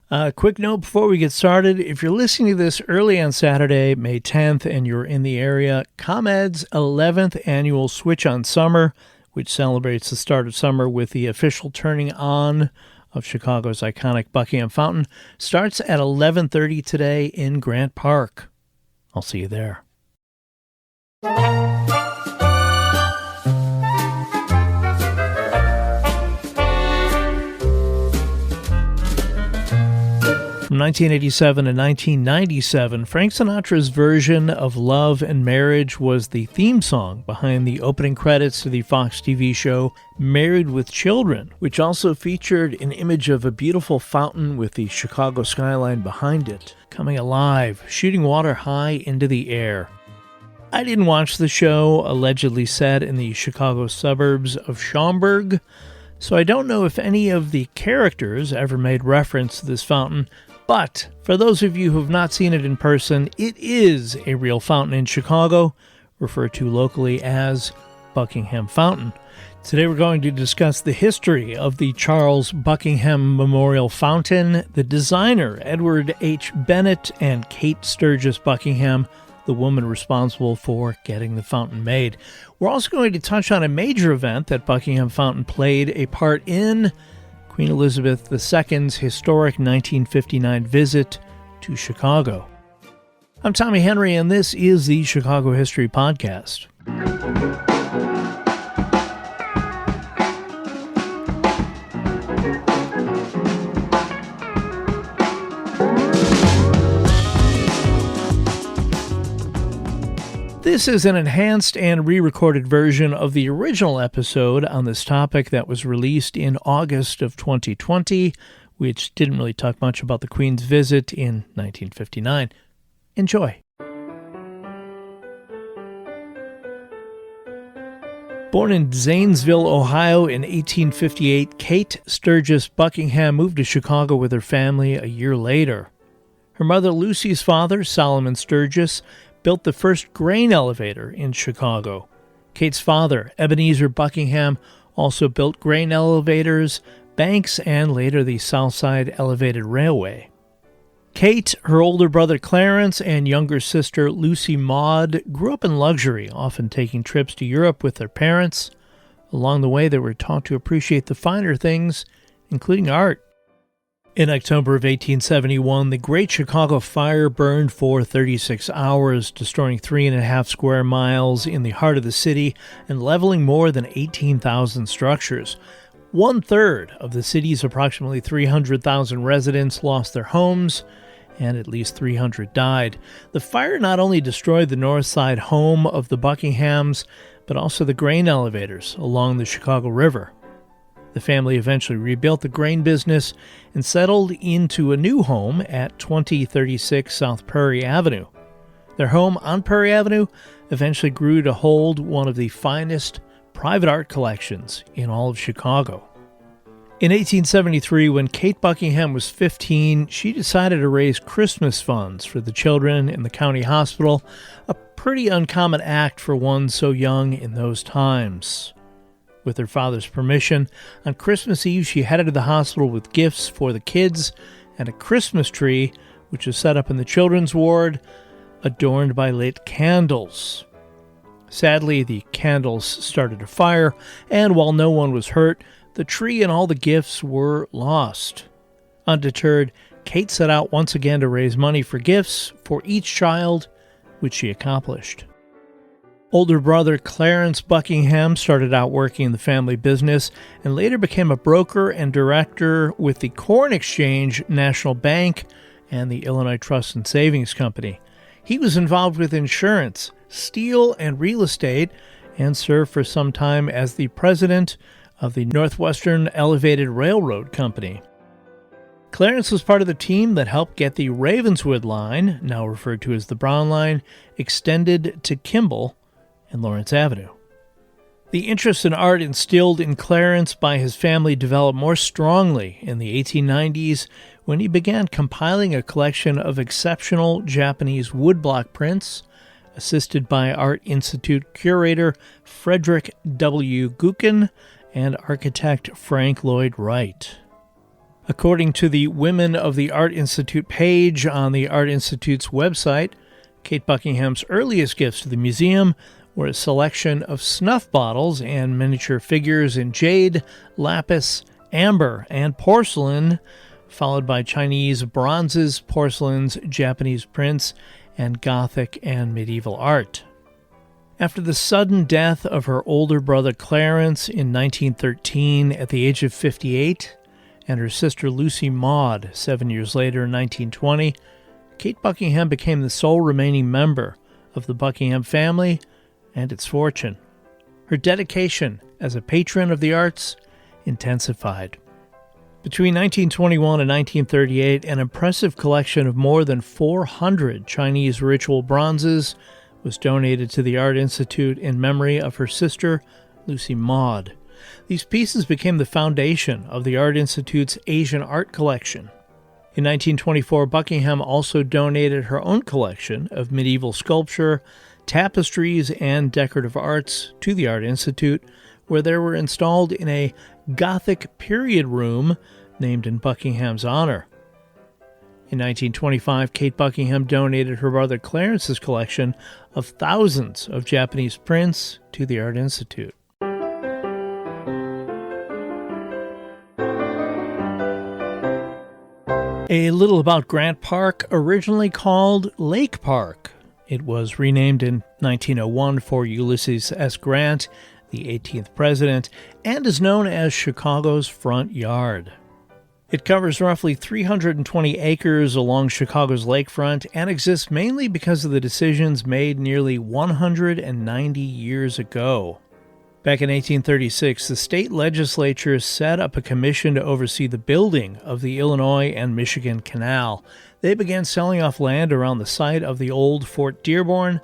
Quick note before we get started. If you're listening to this early on Saturday, May 10th, and you're in the area, ComEd's 11th annual Switch on Summer, which celebrates the start of summer with the official turning on of Chicago's iconic Buckingham Fountain, starts at 11:30 today in Grant Park. I'll see you there. From 1987 to 1997, Frank Sinatra's version of Love and Marriage was the theme song behind the opening credits to the Fox TV show Married with Children, which also featured an image of a beautiful fountain with the Chicago skyline behind it, coming alive, shooting water high into the air. I didn't watch the show, allegedly set in the Chicago suburbs of Schaumburg, so I don't know if any of the characters ever made reference to this fountain. But for those of you who have not seen it in person, it is a real fountain in Chicago, referred to locally as Buckingham Fountain. Today we're going to discuss the history of the Charles Buckingham Memorial Fountain, the designer Edward H. Bennett, and Kate Sturgis Buckingham, the woman responsible for getting the fountain made. We're also going to touch on a major event that Buckingham Fountain played a part in, Queen Elizabeth II's historic 1959 visit to Chicago. I'm Tommy Henry, and this is the Chicago History Podcast. This is an enhanced and re-recorded version of the original episode on this topic that was released in August of 2020, which didn't really talk much about the Queen's visit in 1959. Enjoy. Born in Zanesville, Ohio in 1858, Kate Sturgis Buckingham moved to Chicago with her family a year later. Her mother Lucy's father, Solomon Sturgis, built the first grain elevator in Chicago. Kate's father, Ebenezer Buckingham, also built grain elevators, banks, and later the Southside Elevated Railway. Kate, her older brother Clarence, and younger sister Lucy Maud grew up in luxury, often taking trips to Europe with their parents. Along the way, they were taught to appreciate the finer things, including art. In October of 1871, the Great Chicago Fire burned for 36 hours, destroying 3.5 square miles in the heart of the city and leveling more than 18,000 structures. 1/3 of the city's approximately 300,000 residents lost their homes, and at least 300 died. The fire not only destroyed the north side home of the Buckinghams, but also the grain elevators along the Chicago River. The family eventually rebuilt the grain business and settled into a new home at 2036 South Prairie Avenue. Their home on Prairie Avenue eventually grew to hold one of the finest private art collections in all of Chicago. In 1873, when Kate Buckingham was 15, she decided to raise Christmas funds for the children in the county hospital, a pretty uncommon act for one so young in those times. With her father's permission, on Christmas Eve she headed to the hospital with gifts for the kids and a Christmas tree, which was set up in the children's ward, adorned by lit candles. Sadly, the candles started a fire, and while no one was hurt, the tree and all the gifts were lost. Undeterred, Kate set out once again to raise money for gifts for each child, which she accomplished. Older brother Clarence Buckingham started out working in the family business and later became a broker and director with the Corn Exchange National Bank and the Illinois Trust and Savings Company. He was involved with insurance, steel, and real estate, and served for some time as the president of the Northwestern Elevated Railroad Company. Clarence was part of the team that helped get the Ravenswood Line, now referred to as the Brown Line, extended to Kimball and Lawrence Avenue. The interest in art instilled in Clarence by his family developed more strongly in the 1890s when he began compiling a collection of exceptional Japanese woodblock prints, assisted by Art Institute curator Frederick W. Gookin and architect Frank Lloyd Wright. According to the Women of the Art Institute page on the Art Institute's website, Kate Buckingham's earliest gifts to the museum were a selection of snuff bottles and miniature figures in jade, lapis, amber, and porcelain, followed by Chinese bronzes, porcelains, Japanese prints, and Gothic and medieval art. After the sudden death of her older brother Clarence in 1913 at the age of 58, and her sister Lucy Maud 7 years later in 1920, Kate Buckingham became the sole remaining member of the Buckingham family and its fortune. Her dedication as a patron of the arts intensified. Between 1921 and 1938, an impressive collection of more than 400 Chinese ritual bronzes was donated to the Art Institute in memory of her sister, Lucy Maud. These pieces became the foundation of the Art Institute's Asian art collection. In 1924, Buckingham also donated her own collection of medieval sculpture, tapestries, and decorative arts to the Art Institute, where they were installed in a Gothic period room named in Buckingham's honor. In 1925, Kate Buckingham donated her brother Clarence's collection of thousands of Japanese prints to the Art Institute. A little about Grant Park, originally called Lake Park. It was renamed in 1901 for Ulysses S. Grant, the 18th president, and is known as Chicago's front yard. It covers roughly 320 acres along Chicago's lakefront and exists mainly because of the decisions made nearly 190 years ago. Back in 1836, the state legislature set up a commission to oversee the building of the Illinois and Michigan Canal. They began selling off land around the site of the old Fort Dearborn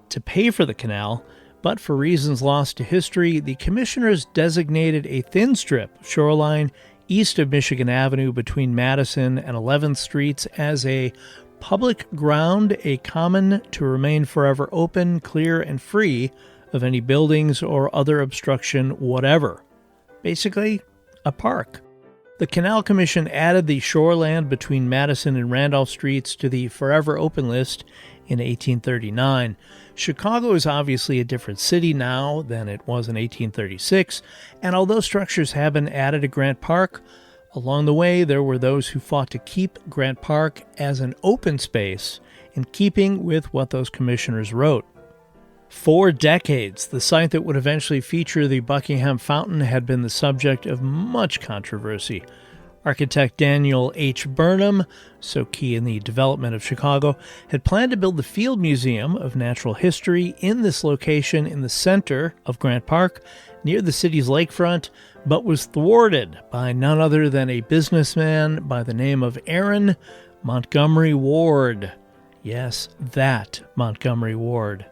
to pay for the canal, but for reasons lost to history, the commissioners designated a thin strip of shoreline east of Michigan Avenue between Madison and 11th Streets as a public ground, a common to remain forever open, clear, and free of any buildings or other obstruction whatever. Basically, a park. The Canal Commission added the shoreland between Madison and Randolph Streets to the forever open list in 1839. Chicago is obviously a different city now than it was in 1836, and although structures have been added to Grant Park, along the way there were those who fought to keep Grant Park as an open space in keeping with what those commissioners wrote. For decades, the site that would eventually feature the Buckingham Fountain had been the subject of much controversy. Architect Daniel H. Burnham, so key in the development of Chicago, had planned to build the Field Museum of Natural History in this location in the center of Grant Park, near the city's lakefront, but was thwarted by none other than a businessman by the name of Aaron Montgomery Ward. Yes, that Montgomery Ward.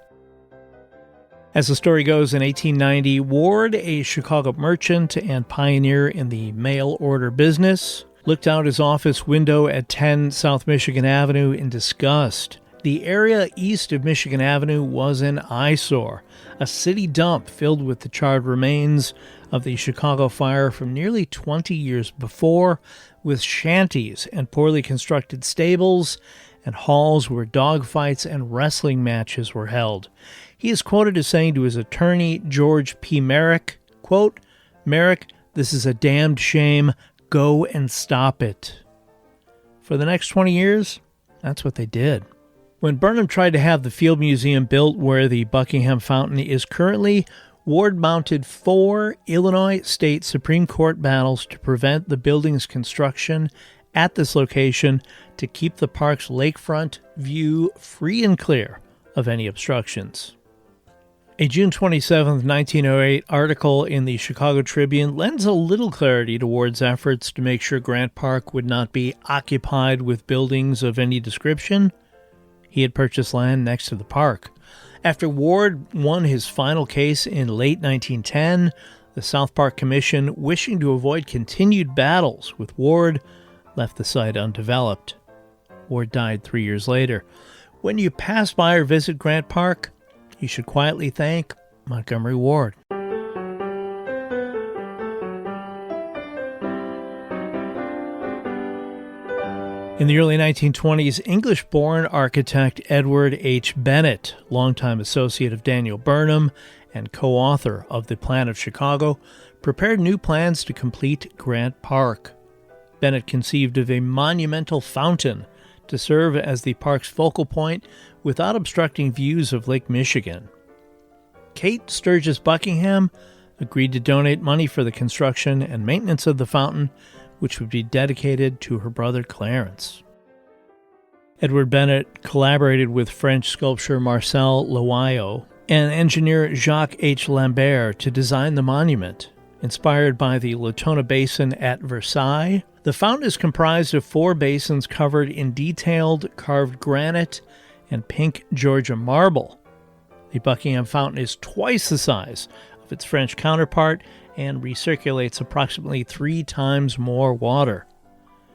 As the story goes, in 1890, Ward, a Chicago merchant and pioneer in the mail order business, looked out his office window at 10 South Michigan Avenue in disgust. The area east of Michigan Avenue was an eyesore, a city dump filled with the charred remains of the Chicago fire from nearly 20 years before, with shanties and poorly constructed stables and halls where dogfights and wrestling matches were held. He is quoted as saying to his attorney, George P. Merrick, quote, "Merrick, this is a damned shame. Go and stop it." For the next 20 years, that's what they did. When Burnham tried to have the Field Museum built where the Buckingham Fountain is currently, Ward mounted 4 Illinois State Supreme Court battles to prevent the building's construction at this location to keep the park's lakefront view free and clear of any obstructions. A June 27, 1908 article in the Chicago Tribune lends a little clarity to Ward's efforts to make sure Grant Park would not be occupied with buildings of any description. He had purchased land next to the park. After Ward won his final case in late 1910, the South Park Commission, wishing to avoid continued battles with Ward, left the site undeveloped. Ward died 3 years later. When you pass by or visit Grant Park, you should quietly thank Montgomery Ward. In the early 1920s, English-born architect Edward H. Bennett, longtime associate of Daniel Burnham and co-author of The Plan of Chicago, prepared new plans to complete Grant Park. Bennett conceived of a monumental fountain to serve as the park's focal point without obstructing views of Lake Michigan. Kate Sturgis Buckingham agreed to donate money for the construction and maintenance of the fountain, which would be dedicated to her brother Clarence. Edward Bennett collaborated with French sculptor Marcel Loaillot and engineer Jacques H. Lambert to design the monument. Inspired by the Latona Basin at Versailles, the fountain is comprised of 4 basins covered in detailed carved granite and pink Georgia marble. The Buckingham Fountain is twice the size of its French counterpart and recirculates approximately 3 times more water.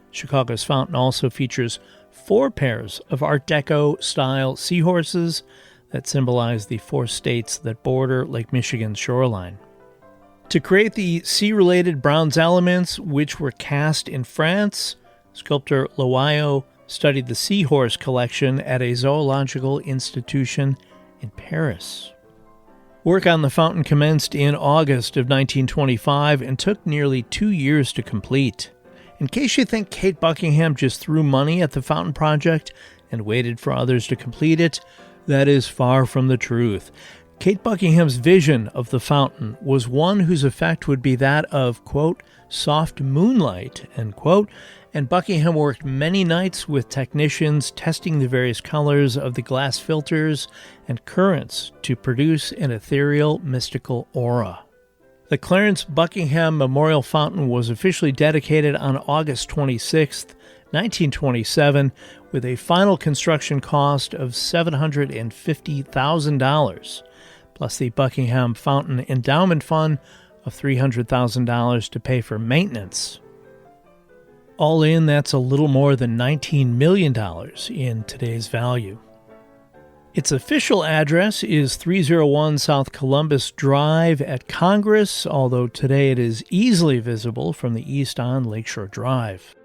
Chicago's fountain also features 4 pairs of Art Deco-style seahorses that symbolize the 4 states that border Lake Michigan's shoreline. To create the sea-related bronze elements, which were cast in France, sculptor Loaillot studied the seahorse collection at a zoological institution in Paris. Work on the fountain commenced in August of 1925 and took nearly 2 years to complete. In case you think Kate Buckingham just threw money at the fountain project and waited for others to complete it, that is far from the truth. Kate Buckingham's vision of the fountain was one whose effect would be that of, quote, soft moonlight, end quote, and Buckingham worked many nights with technicians testing the various colors of the glass filters and currents to produce an ethereal, mystical aura. The Clarence Buckingham Memorial Fountain was officially dedicated on August 26, 1927, with a final construction cost of $750,000, plus the Buckingham Fountain Endowment Fund of $300,000 to pay for maintenance. All in, that's a little more than $19 million in today's value. Its official address is 301 South Columbus Drive at Congress, although today it is easily visible from the east on Lakeshore Drive.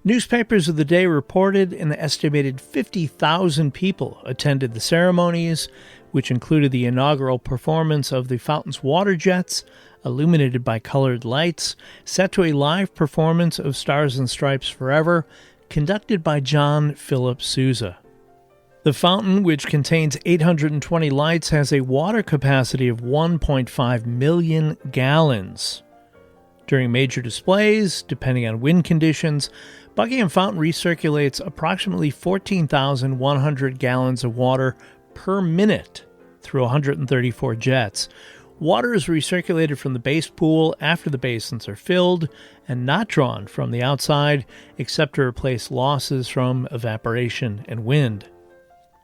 Newspapers of the day reported an estimated 50,000 people attended the ceremonies, which included the inaugural performance of the fountain's water jets, illuminated by colored lights, set to a live performance of Stars and Stripes Forever, conducted by John Philip Sousa. The fountain, which contains 820 lights, has a water capacity of 1.5 million gallons. During major displays, depending on wind conditions, Buckingham Fountain recirculates approximately 14,100 gallons of water per minute through 134 jets. Water is recirculated from the base pool after the basins are filled and not drawn from the outside except to replace losses from evaporation and wind.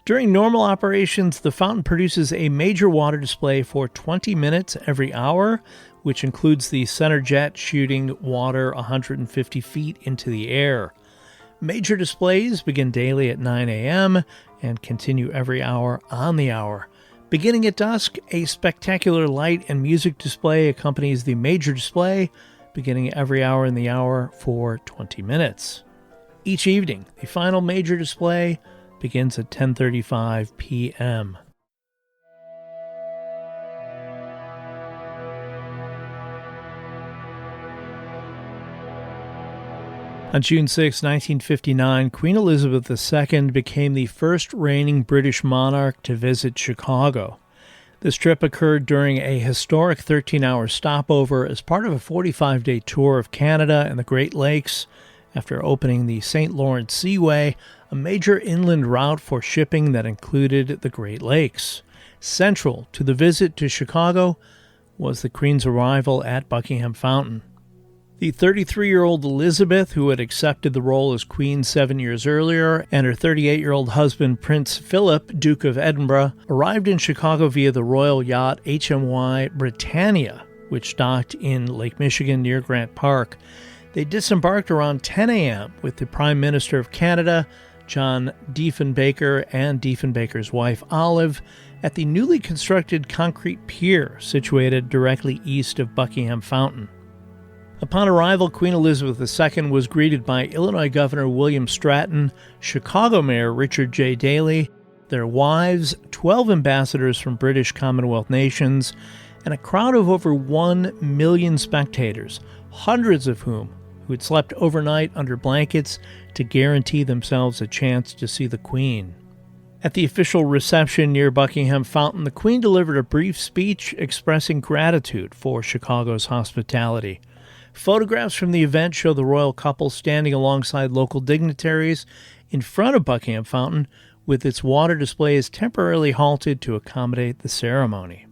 During normal operations, the fountain produces a major water display for 20 minutes every hour, which includes the center jet shooting water 150 feet into the air. Major displays begin daily at 9 a.m. and continue every hour on the hour. Beginning at dusk, a spectacular light and music display accompanies the major display, beginning every hour in the hour for 20 minutes. Each evening, the final major display begins at 10:35 p.m. On June 6, 1959, Queen Elizabeth II became the first reigning British monarch to visit Chicago. This trip occurred during a historic 13-hour stopover as part of a 45-day tour of Canada and the Great Lakes after opening the St. Lawrence Seaway, a major inland route for shipping that included the Great Lakes. Central to the visit to Chicago was the Queen's arrival at Buckingham Fountain. The 33-year-old Elizabeth, who had accepted the role as Queen 7 years earlier, and her 38-year-old husband, Prince Philip, Duke of Edinburgh, arrived in Chicago via the royal yacht HMY Britannia, which docked in Lake Michigan near Grant Park. They disembarked around 10 a.m. with the Prime Minister of Canada, John Diefenbaker, and Diefenbaker's wife, Olive, at the newly constructed concrete pier situated directly east of Buckingham Fountain. Upon arrival, Queen Elizabeth II was greeted by Illinois Governor William Stratton, Chicago Mayor Richard J. Daley, their wives, 12 ambassadors from British Commonwealth nations, and a crowd of over 1 million spectators, hundreds of whom had slept overnight under blankets to guarantee themselves a chance to see the Queen. At the official reception near Buckingham Fountain, the Queen delivered a brief speech expressing gratitude for Chicago's hospitality. Photographs from the event show the royal couple standing alongside local dignitaries in front of Buckingham Fountain, with its water displays temporarily halted to accommodate the ceremony.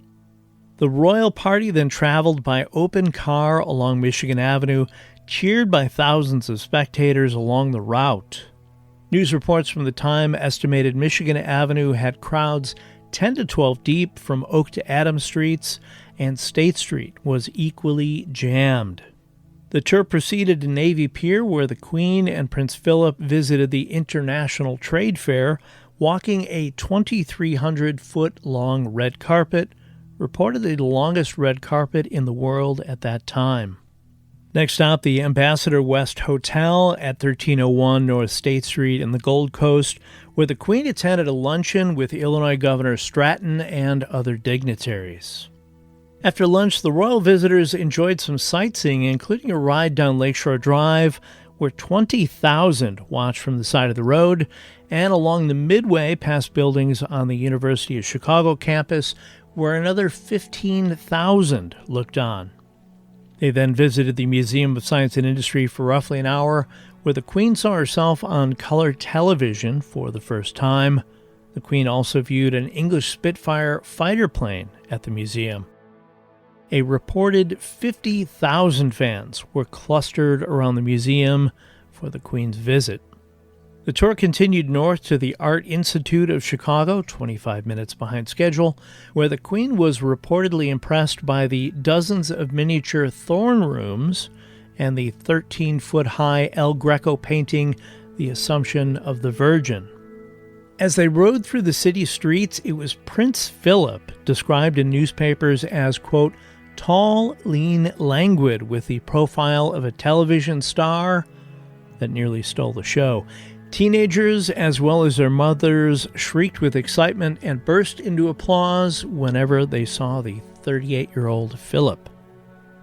The royal party then traveled by open car along Michigan Avenue, cheered by thousands of spectators along the route. News reports from the time estimated Michigan Avenue had crowds 10 to 12 deep from Oak to Adams Streets, and State Street was equally jammed. The tour proceeded to Navy Pier, where the Queen and Prince Philip visited the International Trade Fair, walking a 2,300-foot-long red carpet, reportedly the longest red carpet in the world at that time. Next stop, the Ambassador West Hotel at 1301 North State Street in the Gold Coast, where the Queen attended a luncheon with Illinois Governor Stratton and other dignitaries. After lunch, the royal visitors enjoyed some sightseeing, including a ride down Lakeshore Drive, where 20,000 watched from the side of the road, and along the Midway past buildings on the University of Chicago campus, where another 15,000 looked on. They then visited the Museum of Science and Industry for roughly an hour, where the Queen saw herself on color television for the first time. The Queen also viewed an English Spitfire fighter plane at the museum. A reported 50,000 fans were clustered around the museum for the Queen's visit. The tour continued north to the Art Institute of Chicago, 25 minutes behind schedule, where the Queen was reportedly impressed by the dozens of miniature throne rooms and the 13-foot-high El Greco painting, The Assumption of the Virgin. As they rode through the city streets, it was Prince Philip, described in newspapers as, quote, tall, lean, languid, with the profile of a television star, that nearly stole the show. Teenagers, as well as their mothers, shrieked with excitement and burst into applause whenever they saw the 38-year-old Philip.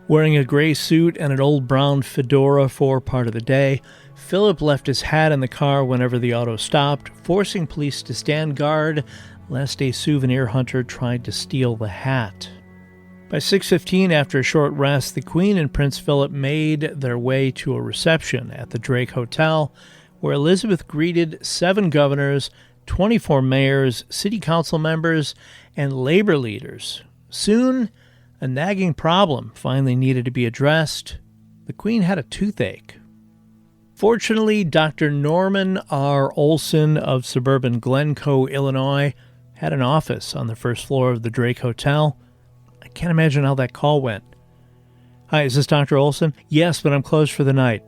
Wearing a gray suit and an old brown fedora for part of the day, Philip left his hat in the car whenever the auto stopped, forcing police to stand guard lest a souvenir hunter tried to steal the hat. By 6:15, after a short rest, the Queen and Prince Philip made their way to a reception at the Drake Hotel, where Elizabeth greeted 7 governors, 24 mayors, city council members, and labor leaders. Soon, a nagging problem finally needed to be addressed. The Queen had a toothache. Fortunately, Dr. Norman R. Olson of suburban Glencoe, Illinois, had an office on the first floor of the Drake Hotel. I can't imagine how that call went. Hi, is this Dr. Olson? Yes, but I'm closed for the night.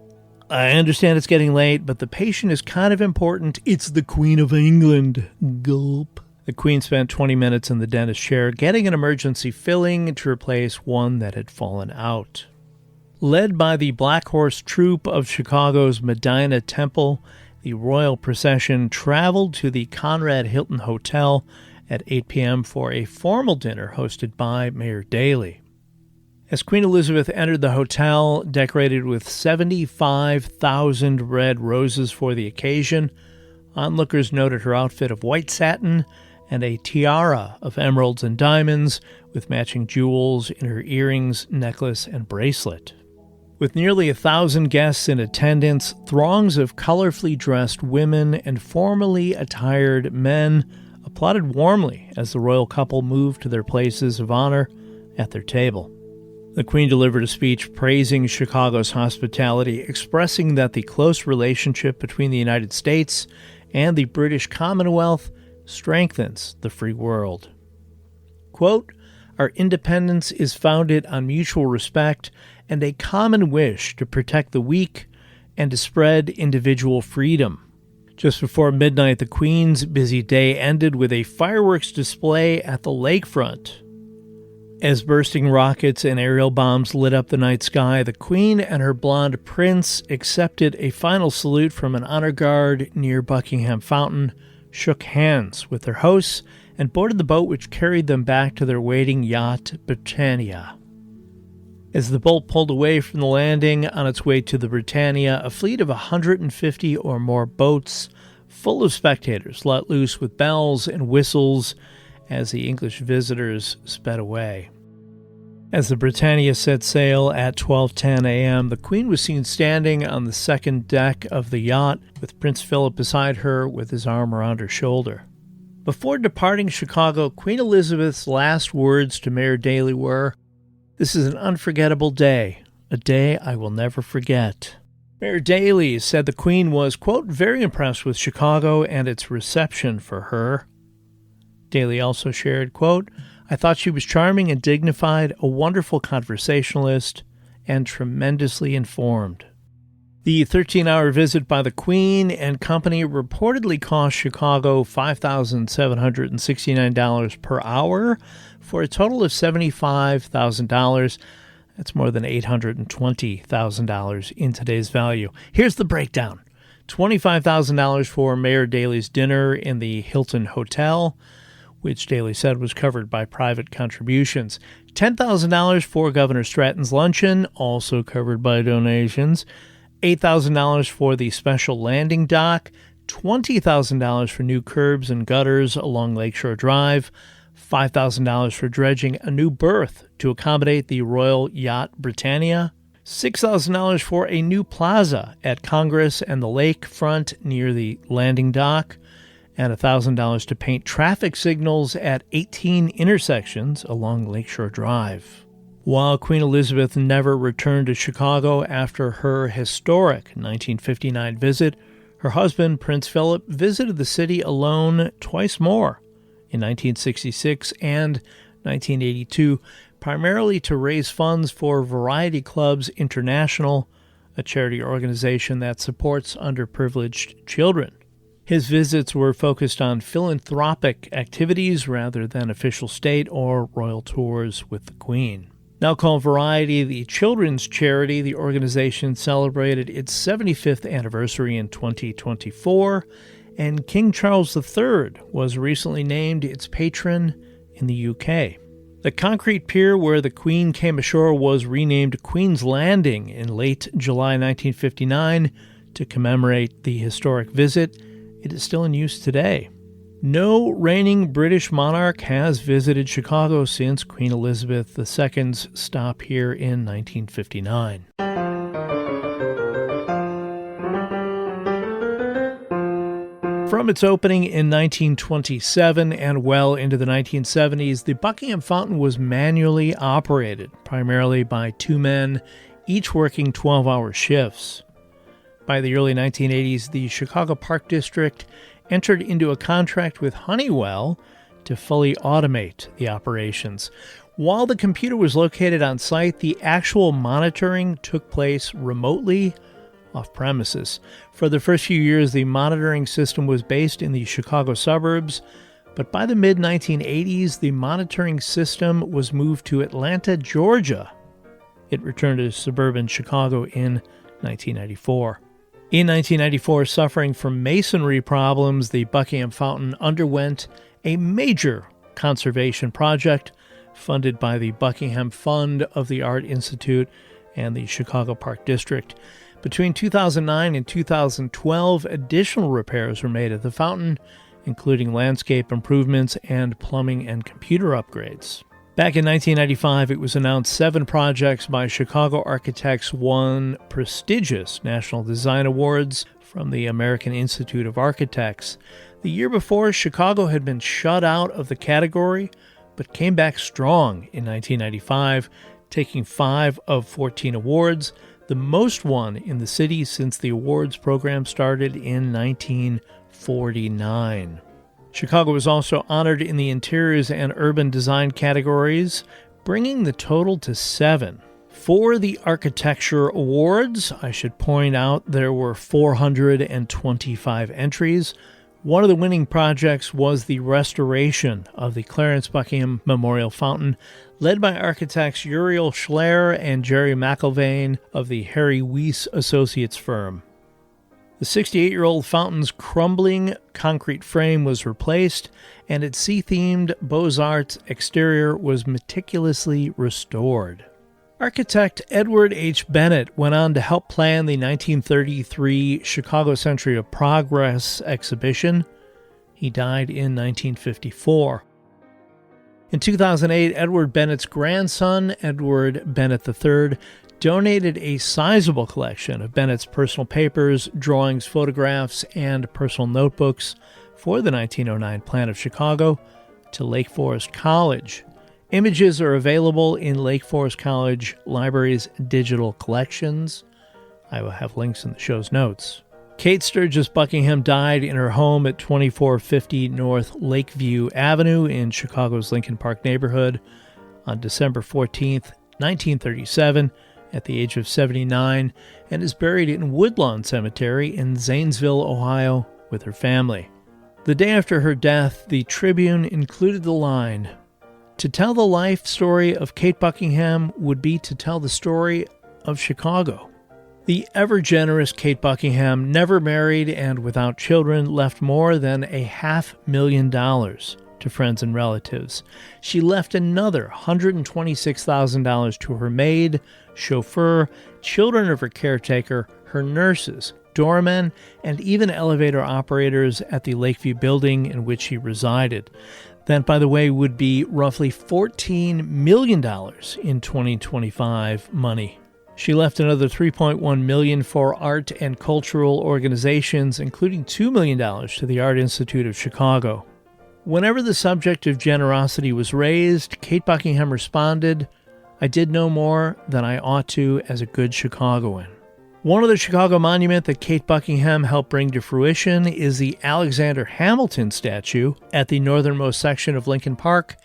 I understand it's getting late, but the patient is kind of important. It's the Queen of England. Gulp. The Queen spent 20 minutes in the dentist chair getting an emergency filling to replace one that had fallen out. Led by the Black Horse Troupe of Chicago's Medina Temple, the royal procession traveled to the Conrad Hilton Hotel at 8 p.m. for a formal dinner hosted by Mayor Daley. As Queen Elizabeth entered the hotel, decorated with 75,000 red roses for the occasion, onlookers noted her outfit of white satin and a tiara of emeralds and diamonds with matching jewels in her earrings, necklace, and bracelet. With nearly 1,000 guests in attendance, throngs of colorfully dressed women and formally attired men applauded warmly as the royal couple moved to their places of honor at their table. The Queen delivered a speech praising Chicago's hospitality, expressing that the close relationship between the United States and the British Commonwealth strengthens the free world. Quote, our independence is founded on mutual respect and a common wish to protect the weak and to spread individual freedom. Just before midnight, the Queen's busy day ended with a fireworks display at the lakefront. As bursting rockets and aerial bombs lit up the night sky, the Queen and her blonde prince accepted a final salute from an honor guard near Buckingham Fountain, shook hands with their hosts, and boarded the boat which carried them back to their waiting yacht, Britannia. As the boat pulled away from the landing on its way to the Britannia, a fleet of 150 or more boats full of spectators let loose with bells and whistles as the English visitors sped away. As the Britannia set sail at 12:10 a.m., the Queen was seen standing on the second deck of the yacht with Prince Philip beside her with his arm around her shoulder. Before departing Chicago, Queen Elizabeth's last words to Mayor Daley were, "This is an unforgettable day, a day I will never forget." Mayor Daley said the Queen was, quote, very impressed with Chicago and its reception for her. Daley also shared, quote, "I thought she was charming and dignified, a wonderful conversationalist, and tremendously informed." The 13-hour visit by the Queen and company reportedly cost Chicago $5,769 per hour for a total of $75,000. That's more than $820,000 in today's value. Here's the breakdown. $25,000 for Mayor Daley's dinner in the Hilton Hotel, which Daley said was covered by private contributions. $10,000 for Governor Stratton's luncheon, also covered by donations. $8,000 for the special landing dock. $20,000 for new curbs and gutters along Lakeshore Drive. $5,000 for dredging a new berth to accommodate the Royal Yacht Britannia. $6,000 for a new plaza at Congress and the lakefront near the landing dock, and $1,000 to paint traffic signals at 18 intersections along Lakeshore Drive. While Queen Elizabeth never returned to Chicago after her historic 1959 visit, her husband, Prince Philip, visited the city alone twice more, in 1966 and 1982, primarily to raise funds for Variety Clubs International, a charity organization that supports underprivileged children. His visits were focused on philanthropic activities rather than official state or royal tours with the Queen. Now called Variety, the children's charity, the organization celebrated its 75th anniversary in 2024, and King Charles III was recently named its patron in the UK. The concrete pier where the Queen came ashore was renamed Queen's Landing in late July 1959 to commemorate the historic visit. It is still in use today. No reigning British monarch has visited Chicago since Queen Elizabeth II's stop here in 1959. From its opening in 1927 and well into the 1970s, the Buckingham Fountain was manually operated, primarily by two men, each working 12-hour shifts. By the early 1980s, the Chicago Park District entered into a contract with Honeywell to fully automate the operations. While the computer was located on site, the actual monitoring took place remotely off-premises. For the first few years, the monitoring system was based in the Chicago suburbs, but by the mid-1980s, the monitoring system was moved to Atlanta, Georgia. It returned to suburban Chicago in 1994. In 1994, suffering from masonry problems, the Buckingham Fountain underwent a major conservation project funded by the Buckingham Fund of the Art Institute and the Chicago Park District. Between 2009 and 2012, additional repairs were made at the fountain, including landscape improvements and plumbing and computer upgrades. Back in 1995, it was announced 7 projects by Chicago architects won prestigious National Design Awards from the American Institute of Architects. The year before, Chicago had been shut out of the category, but came back strong in 1995, taking 5 of 14 awards, the most won in the city since the awards program started in 1949. Chicago was also honored in the interiors and urban design categories, bringing the total to 7. For the architecture awards, I should point out there were 425 entries, One of the winning projects was the restoration of the Clarence Buckingham Memorial Fountain, led by architects Uriel Schleyer and Jerry McIlvaine of the Harry Weiss Associates firm. The 68-year-old fountain's crumbling concrete frame was replaced, and its sea-themed Beaux-Arts exterior was meticulously restored. Architect Edward H. Bennett went on to help plan the 1933 Chicago Century of Progress exhibition. He died in 1954. In 2008, Edward Bennett's grandson, Edward Bennett III, donated a sizable collection of Bennett's personal papers, drawings, photographs, and personal notebooks for the 1909 plan of Chicago to Lake Forest College. Images are available in Lake Forest College Library's digital collections. I will have links in the show's notes. Kate Sturgis Buckingham died in her home at 2450 North Lakeview Avenue in Chicago's Lincoln Park neighborhood on December 14th, 1937, at the age of 79, and is buried in Woodlawn Cemetery in Zanesville, Ohio, with her family. The day after her death, the Tribune included the line, "To tell the life story of Kate Buckingham would be to tell the story of Chicago." The ever-generous Kate Buckingham, never married and without children, left more than $500,000 to friends and relatives. She left another $126,000 to her maid, chauffeur, children of her caretaker, her nurses, doormen, and even elevator operators at the Lakeview building in which she resided. That, by the way, would be roughly $14 million in 2025 money. She left another $3.1 million for art and cultural organizations, including $2 million to the Art Institute of Chicago. Whenever the subject of generosity was raised, Kate Buckingham responded, "I did no more than I ought to as a good Chicagoan." One of the Chicago monument that Kate Buckingham helped bring to fruition is the Alexander Hamilton statue at the northernmost section of Lincoln Park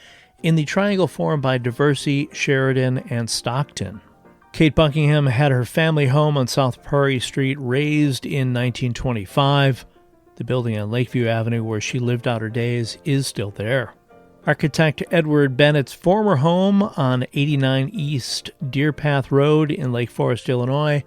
in the triangle formed by Diversey, Sheridan, and Stockton. Kate Buckingham had her family home on South Prairie Street razed in 1925. The building on Lakeview Avenue where she lived out her days is still there. Architect Edward Bennett's former home on 89 East Deer Path Road in Lake Forest, Illinois,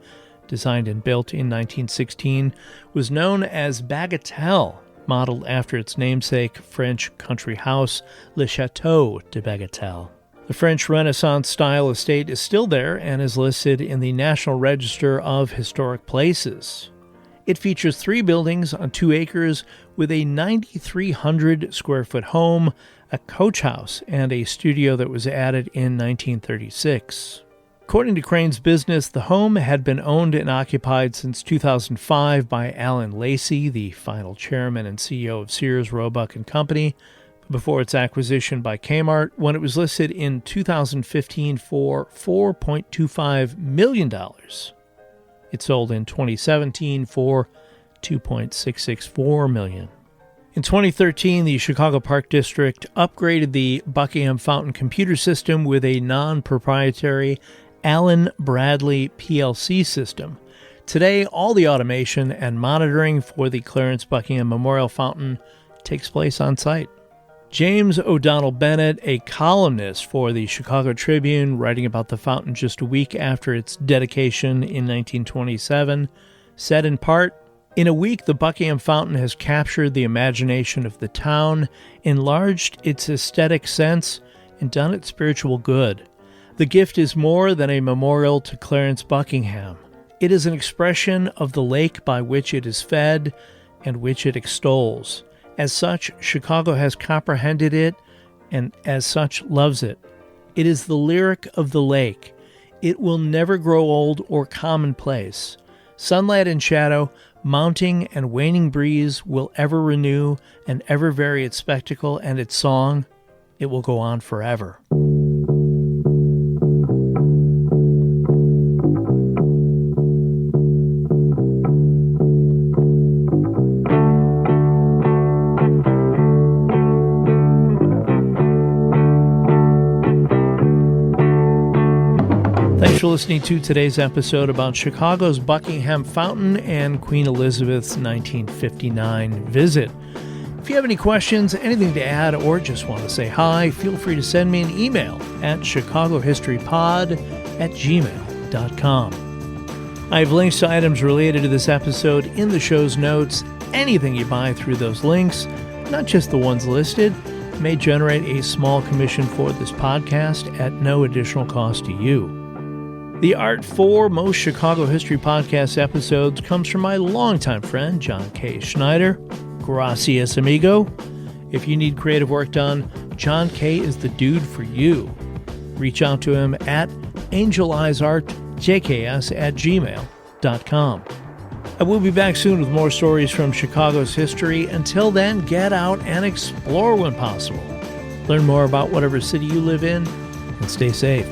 designed and built in 1916, was known as Bagatelle, modeled after its namesake French country house, Le Château de Bagatelle. The French Renaissance-style estate is still there and is listed in the National Register of Historic Places. It features 3 buildings on 2 acres with a 9,300-square-foot home, a coach house, and a studio that was added in 1936. According to Crane's Business, the home had been owned and occupied since 2005 by Alan Lacey, the final chairman and CEO of Sears, Roebuck & Company, before its acquisition by Kmart, when it was listed in 2015 for $4.25 million. It sold in 2017 for $2.664 million. In 2013, the Chicago Park District upgraded the Buckingham Fountain computer system with a non-proprietary Allen Bradley PLC system. Today, all the automation and monitoring for the Clarence Buckingham Memorial Fountain takes place on site. James O'Donnell Bennett, a columnist for the Chicago Tribune, writing about the fountain just a week after its dedication in 1927, said in part, "In a week, the Buckingham Fountain has captured the imagination of the town, enlarged its aesthetic sense, and done it spiritual good. The gift is more than a memorial to Clarence Buckingham. It is an expression of the lake by which it is fed and which it extols. As such, Chicago has comprehended it and as such loves it. It is the lyric of the lake. It will never grow old or commonplace. Sunlight and shadow, mounting and waning breeze will ever renew and ever vary its spectacle and its song. It will go on forever." Thanks for listening to today's episode about Chicago's Buckingham Fountain and Queen Elizabeth's 1959 visit. If you have any questions, anything to add, or just want to say hi, feel free to send me an email at chicagohistorypod@gmail.com. I have links to items related to this episode in the show's notes. Anything you buy through those links, not just the ones listed, may generate a small commission for this podcast at no additional cost to you. The art for most Chicago History Podcast episodes comes from my longtime friend, John K. Schneider. Gracias, amigo. If you need creative work done, John K. is the dude for you. Reach out to him at angeleyesartjks@gmail.com. I will be back soon with more stories from Chicago's history. Until then, get out and explore when possible. Learn more about whatever city you live in, and stay safe.